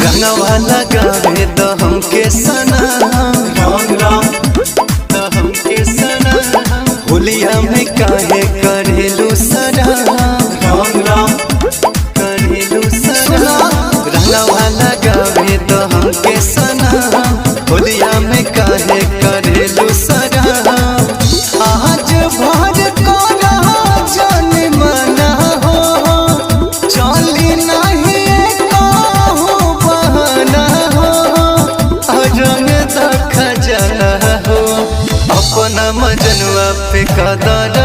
रंगवा लगावे तो हमके सना होलिया में काहे करेलू सना रंगवा लगावे तो हमके सना होलिया में काहे करेलू सना आज भर करा जान मना हो चली नहीं कहूँ बहाना हो रंग देखा जाना हो अपना मजनुआ पे कदर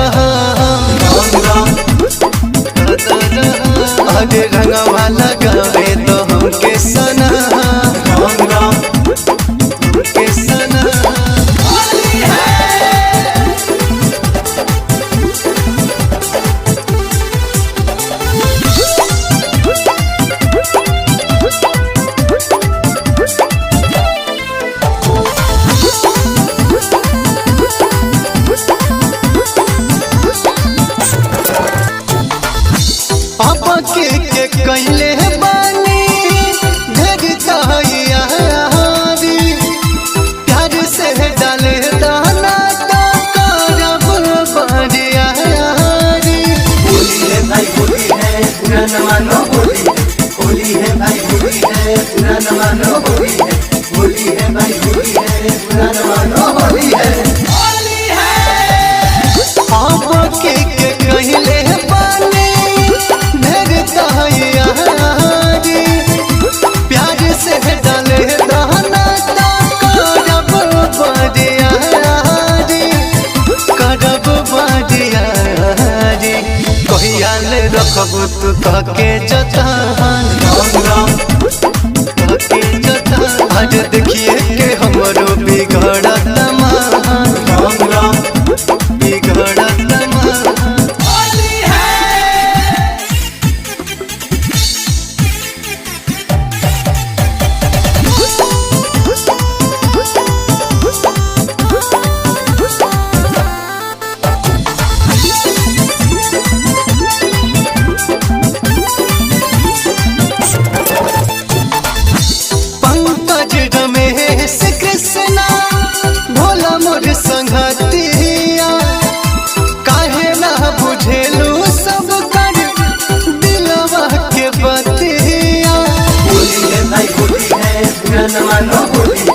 आज रंगवा लगावे तो हमके सना हमके सना के कैले बानी ढेर तैयारी प्यार से डाले दाना तो करब बरियारी होली है भाई होली है पूरा न मानो होली है होली है भाई होली है पूरा न मानो होली है होली है भाई होली है पूरा न मानो होली है आप के कैले बानी ढेर तैयारी प्यार से डाले दाना तो करब बरियारी कहिया ले रखबू तू कहके जतान आज देखिए के हमरो बिगड़त मन बिगड़त मन रमेश कृष्णा भोला मोर संगतिया काहे ना बुझेलू सब कर दिलवा के बतिया होली है भाई होली है पूरा न मानो होली है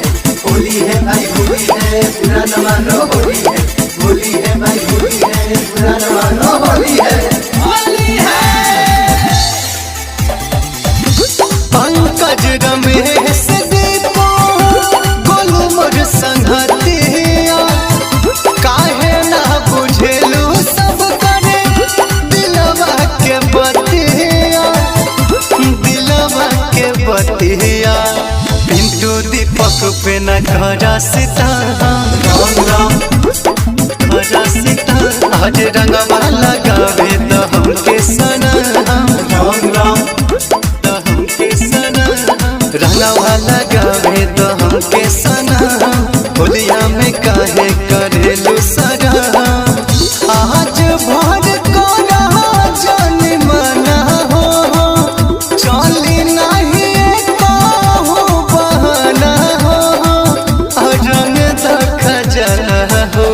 होली है भाई होली है पूरा न मानो होली है होली है भाई होली है पूरा न मानो होली है पंकज रमेश संगतिया काहे ना बुझेलू सब करे दिलवा के बतिया पिंटू दीपक पे न घरा सीता आज रंगवा लगावे तो हमके सना रंगवा लगावे तो हमके सना होलिया में काहे करेलू सरा आज भर करा जान मना हो चली नहीं कहूँ बहाना हो रंग देखा जाना हो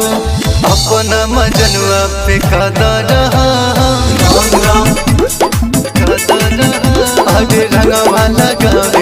अपना मजनुआ पे कदर आज रंगवा लगावे